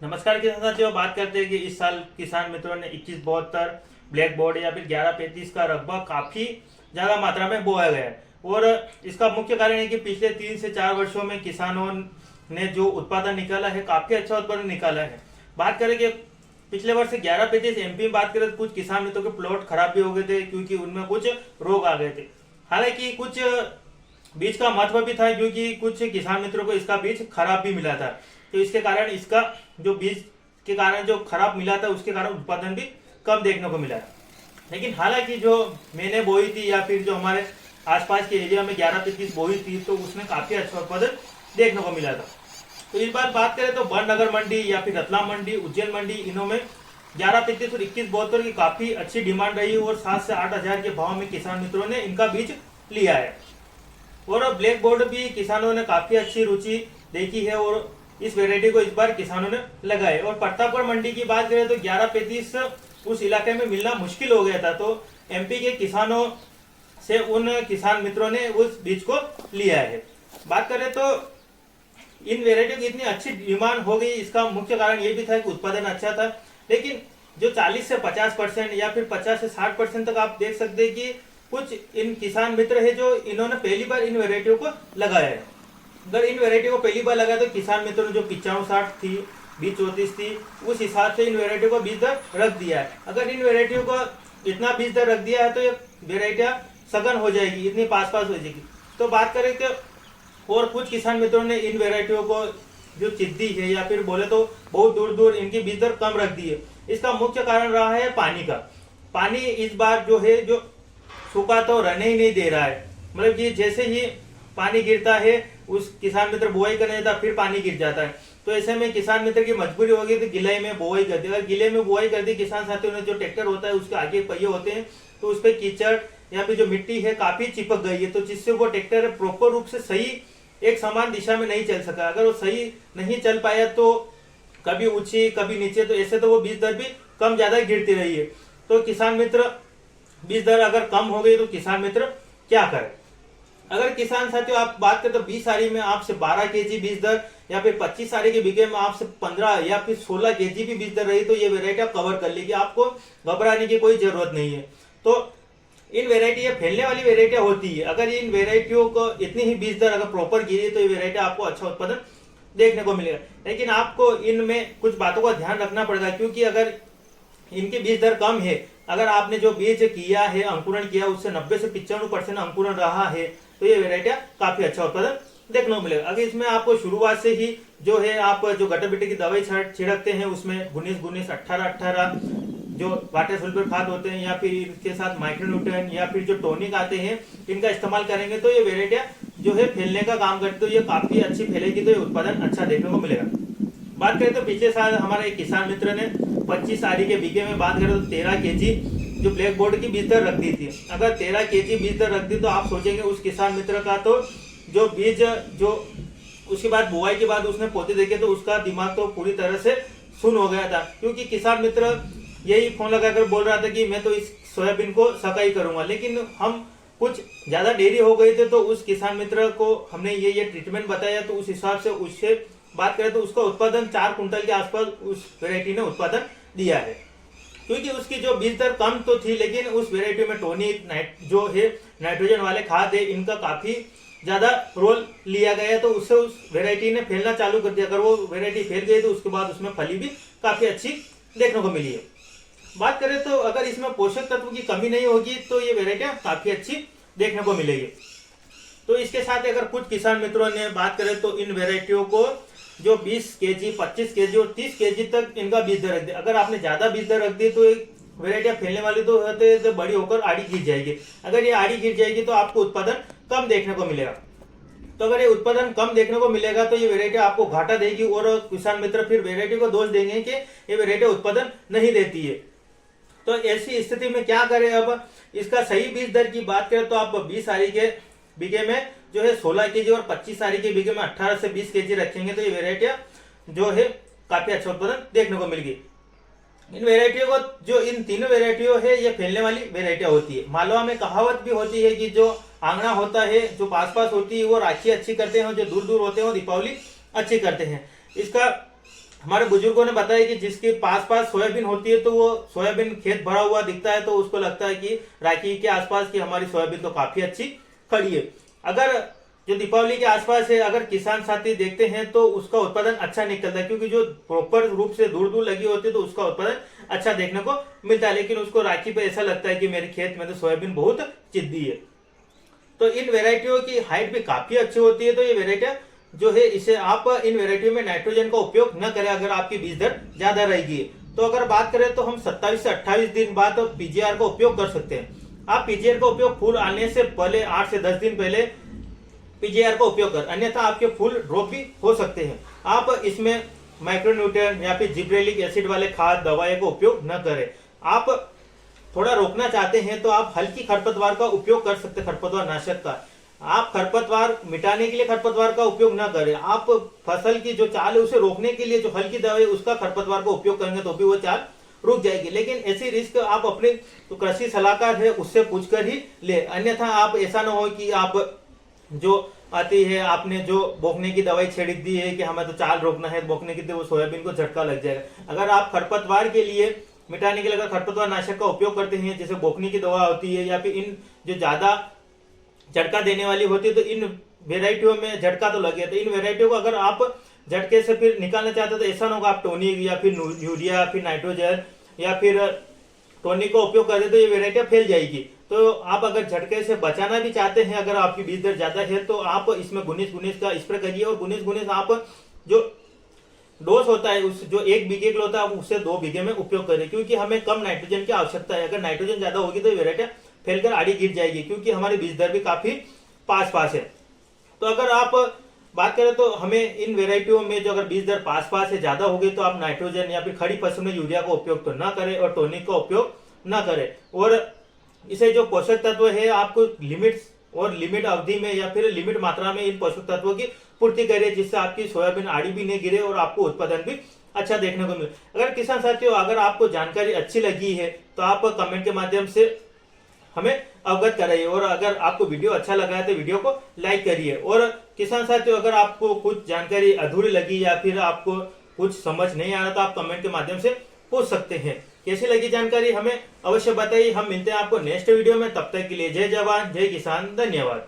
नमस्कार किसान साथियों, बात करते हैं कि इस साल किसान मित्रों ने 2172 ब्लैक बोर्ड या फिर 1135 का रकबा काफी ज्यादा मात्रा में बोया गया है। और इसका मुख्य कारण है कि पिछले 3 से 4 वर्षों में किसानों ने जो उत्पादन निकाला है काफी अच्छा उत्पादन निकाला है। बात करें कि पिछले वर्ष 1135 एमपी में बात करें तो कुछ किसान मित्रों के प्लॉट खराब भी हो गए थे क्योंकि उनमें कुछ रोग आ गए थे। हालांकि कुछ बीज का महत्व भी था क्योंकि कुछ किसान मित्रों को इसका बीज खराब भी मिला था। तो इसके कारण इसका जो बीज के कारण जो खराब मिला था उसके कारण उत्पादन भी कम देखने को मिला है। लेकिन हालांकि जो मैंने बोई थी या फिर जो हमारे आसपास के एरिया में 1135 बोई थी तो उसमें काफी अच्छा उत्पादन देखने को मिला था। तो इस बार बात करें तो बड़नगर मंडी या फिर रतलाम मंडी, उज्जैन मंडी, इनों में 1135 और 2172 की काफी अच्छी डिमांड रही और 7 से 8 हजार के भाव में किसान मित्रों ने इनका बीज लिया है। और ब्लैक बोर्ड भी किसानों ने काफी अच्छी रुचि देखी है और इस वेरायटी को इस बार किसानों ने लगाए। और प्रतापगढ़ मंडी की बात करें तो 1135 उस इलाके में मिलना मुश्किल हो गया था, तो एमपी के किसानों से उन किसान मित्रों ने उस बीज को लिया है। बात करें तो इन वेरायटियों की इतनी अच्छी डिमांड हो गई, इसका मुख्य कारण ये भी था कि उत्पादन अच्छा था। लेकिन जो 40 से 50% या फिर 50 से 60% तक आप देख सकते हैं कि कुछ इन किसान मित्र है जो इन्होंने पहली बार इन वेरायटियों को लगाया है। अगर इन वेरायटी को पहली बार लगाया तो किसान मित्रों ने जो 95-60 थी, 20-34 थी, उस हिसाब से इन वेरायटियों को बीज दर रख दिया है। अगर इन वेरायटियों को इतना बीज दर रख दिया है तो ये वेरायटियां सघन हो जाएगी, इतनी पास पास हो जाएगी। तो बात करें तो और कुछ किसान मित्रों ने इन वेरायटियों को जो चिद्दी है या फिर बोले तो बहुत दूर दूर इनकी बीज दर कम रख दी है। इसका मुख्य कारण रहा है पानी का। पानी इस बार जो है जो सूखा तो रहने ही नहीं दे रहा है, मतलब कि जैसे ही पानी गिरता है उस किसान मित्र बुआई करने जाता फिर पानी गिर जाता है। तो ऐसे में किसान मित्र की मजबूरी होगी तो गिलाई में बुआई कर दी। अगर गिले में बुआई कर दी किसान साथियों ने, जो ट्रैक्टर होता है उसके आगे पहिए होते हैं तो उस पर कीचड़ या फिर जो मिट्टी है काफी चिपक गई है, तो जिससे वो ट्रैक्टर प्रॉपर रूप से सही एक समान दिशा में नहीं चल सका। अगर वो सही नहीं चल पाया तो कभी ऊंची कभी नीचे, तो ऐसे तो वो बीज दर भी कम ज्यादा गिरती रही है। तो किसान मित्र बीज दर अगर कम हो गई तो किसान मित्र क्या करे। अगर किसान साथियों आप बात करें तो 20 सारी में आपसे 12 केजी बीज दर या फिर 25 सारी के बीघे में आपसे 15 या फिर 16 केजी भी बीज दर रही तो ये वेरायटी आप कवर कर लेगी, आपको घबराने की कोई जरूरत नहीं है। तो इन वेरायटी ये फैलने वाली वेरायटियां होती है। अगर इन वेरायटियों को इतनी ही बीज दर अगर प्रॉपर गिरी तो ये वेरायटी आपको अच्छा उत्पादन देखने को मिलेगा। लेकिन आपको इनमें कुछ बातों का ध्यान रखना पड़ेगा, क्योंकि अगर इनकी बीज दर कम है, अगर आपने जो बीज किया है अंकुरण किया उससे 90 से 95% अंकुरण रहा है तो ये वेरायटियां काफी अच्छा उत्पादन देखने को मिलेगा। अगर इसमें आपको शुरुआत से ही जो है आप जो गटर की दवाई छिड़कते हैं उसमें 19-19, 18-18 जो वाटर सल्फर खाद होते हैं या फिर इसके साथ माइक्रोन्यूट्रिएंट या फिर जो टॉनिक आते हैं इनका इस्तेमाल करेंगे तो ये वेरायटियां जो है फैलने का काम करती है, तो ये काफी अच्छी फैलेगी, तो ये उत्पादन अच्छा देखने को मिलेगा। बात करें तो पिछले साल हमारे एक किसान मित्र ने 25 आरी के बीघे में बात करें तो 13 केजी जो ब्लैक बोर्ड की बीज दर रख दी थी। अगर 13 केजी बीज दर रख दी तो आप सोचेंगे उस किसान मित्र का तो जो बीज जो उसके बाद बुआई के बाद उसने पौधे देखे तो उसका दिमाग तो पूरी तरह से सुन हो गया था, क्योंकि किसान मित्र यही फोन लगाकर बोल रहा था कि मैं तो इस सोयाबीन को सकाई करूंगा। लेकिन हम कुछ ज्यादा देरी हो गई थे तो उस किसान मित्र को हमने ये ट्रीटमेंट बताया, तो उस हिसाब से उससे बात करें तो उसका उत्पादन 4 कुंटल के आसपास उस वेरायटी ने उत्पादन दिया है। क्योंकि उसकी जो बीज दर कम तो थी लेकिन उस वेरायटी में टॉनिक जो है नाइट्रोजन वाले खाद है इनका काफी ज्यादा रोल लिया गया, तो उससे उस वेरायटी ने फैलना चालू कर दिया। अगर वो वेरायटी फैल गई तो उसके बाद उसमें फली भी काफी अच्छी देखने को मिली है। बात करें तो अगर इसमें पोषक तत्व की कमी नहीं होगी तो ये वेरायटियां काफी अच्छी देखने को मिलेगी। तो इसके साथ अगर कुछ किसान मित्रों ने बात करें तो इन वेरायटियों को जो 20 केजी, 25 केजी और 30 केजी तक इनका बीज दर रख दिया। अगर आपने ज्यादा बीज दर रख दी तो एक वेरायटियां फैलने वाली तो होते तो बड़ी होकर आड़ी गिर जाएगी। अगर ये आड़ी गिर जाएगी तो आपको उत्पादन कम देखने को मिलेगा। तो अगर ये उत्पादन कम देखने को मिलेगा तो ये वेरायटी आपको घाटा देगी और किसान मित्र फिर वेरायटी को दोष देंगे कि ये वेरायटी उत्पादन नहीं देती है। तो ऐसी स्थिति में क्या करें। अब इसका सही बीज दर की बात करें तो आप 20 सारी के बीघे में जो है 16 केजी और 25 सारी के बीघे में 18 से 20 केजी रखेंगे तो ये वेरायटियां जो है काफी अच्छा उत्पादन देखने को मिलेगी। इन वेरायटियों को जो इन तीनों वेरायटियों है ये फैलने वाली वेरायटियां होती है। मालवा में कहावत भी होती है कि जो आंगना होता है जो पास पास होती है वो राखी अच्छी करते हैं और जो दूर दूर होते हैं वो दीपावली अच्छी करते हैं। इसका हमारे बुजुर्गों ने बताया कि जिसके पास पास सोयाबीन होती है तो वो सोयाबीन खेत भरा हुआ दिखता है तो उसको लगता है कि राखी के आसपास की हमारी सोयाबीन तो काफी अच्छी खड़ी है। अगर जो दीपावली के आसपास है अगर किसान साथी देखते हैं तो उसका उत्पादन अच्छा निकलता है, क्योंकि जो प्रॉपर रूप से दूर दूर लगी होती है तो उसका उत्पादन अच्छा देखने को मिलता है। लेकिन उसको राखी पे ऐसा लगता है कि मेरे खेत में तो सोयाबीन बहुत चिद्दी है। तो इन वेराइटियों की हाइट भी काफी अच्छी होती है। तो ये वेराइटियां जो है इसे आप इन वेराइटियों में नाइट्रोजन का उपयोग न करें अगर आपकी बीज दर ज्यादा रहेगी। तो अगर बात करें तो हम 27 से 28 दिन बाद पीजीआर का उपयोग कर सकते हैं। आप पीजीआर का उपयोग फूल आने से पहले 8 से 10 दिन पहले पीजीआर का उपयोग कर, अन्यथा आपके फूल ड्रॉप भी हो सकते हैं। आप इसमें माइक्रोन्यूट्रिएंट या फिर जिब्रेलिक एसिड वाले खाद दवाइयों का उपयोग न करें। आप थोड़ा रोकना चाहते हैं तो आप हल्की खरपतवार का उपयोग कर सकते हैं, खरपतवार नाशक का। आप खरपतवार मिटाने के लिए खरपतवार का उपयोग ना करें। आप फसल की जो चाल है उसे रोकने के लिए जो हल्की दवाई उसका खरपतवार का उपयोग करेंगे तो भी वो चाल रुक जाएगी। लेकिन ऐसी रिस्क आप अपने तो कृषि सलाहकार है उससे पूछकर ही ले, अन्यथा आप ऐसा ना हो कि आप जो आती है आपने जो बोकने की दवाई छिड़क दी है कि हमें तो चाल रोकना है बोकने की, तो वो सोयाबीन को झटका लग जाएगा। अगर आप खरपतवार के लिए मिटाने के लिए अगर खरपतवार नाशक का उपयोग करते हैं जैसे बोकनी की दवा होती है या फिर इन जो ज्यादा झटका देने वाली होती है तो इन वेराइटियों में झटका तो लगे। तो इन वेराइटियों को अगर आप झटके से फिर निकालना चाहते हो तो ऐसा ना होगा आप टोनिक या फिर यूरिया या फिर नाइट्रोजन या फिर टोनिक का उपयोग करें तो ये वेराइटियां फैल जाएगी। तो आप अगर झटके से बचाना भी चाहते हैं अगर आपकी बीज दर ज्यादा है तो आप इसमें गुनिस गुनिस का स्प्रे करिए। और गुनिस गुनिस आप जो डोज होता है उस जो 1 बीघे के होता है आप उससे 2 बीघे में उपयोग करें, क्योंकि हमें कम नाइट्रोजन की आवश्यकता है। अगर नाइट्रोजन ज्यादा होगी तो वेराइटियां फैलकर आड़ी गिर जाएगी, क्योंकि हमारी बीज दर भी काफी पास पास है। तो अगर आप बात करें तो हमें इन वेराइटियों में जो अगर बीज दर पास पास है ज्यादा होगी तो आप नाइट्रोजन या फिर खड़ी फसल में यूरिया का उपयोग तो ना करें और टोनिक का उपयोग ना करें। और इसे जो पोषक तत्व है आपको लिमिट अवधि में या फिर लिमिट मात्रा में इन पोषक तत्वों की पूर्ति करिए, जिससे आपकी सोयाबीन आड़ी भी नहीं गिरे और आपको उत्पादन भी अच्छा देखने को मिले। अगर किसान साथियों अगर आपको जानकारी अच्छी लगी है तो आप कमेंट के माध्यम से हमें अवगत कराइए। और अगर आपको वीडियो अच्छा लगा है तो वीडियो को लाइक करिए। और किसान साथियों अगर आपको कुछ जानकारी अधूरी लगी या फिर आपको कुछ समझ नहीं आ रहा तो आप कमेंट के माध्यम से पूछ सकते हैं। कैसी लगी जानकारी हमें अवश्य बताइए। हम मिलते हैं आपको नेक्स्ट वीडियो में, तब तक के लिए जय जवान जय किसान, धन्यवाद।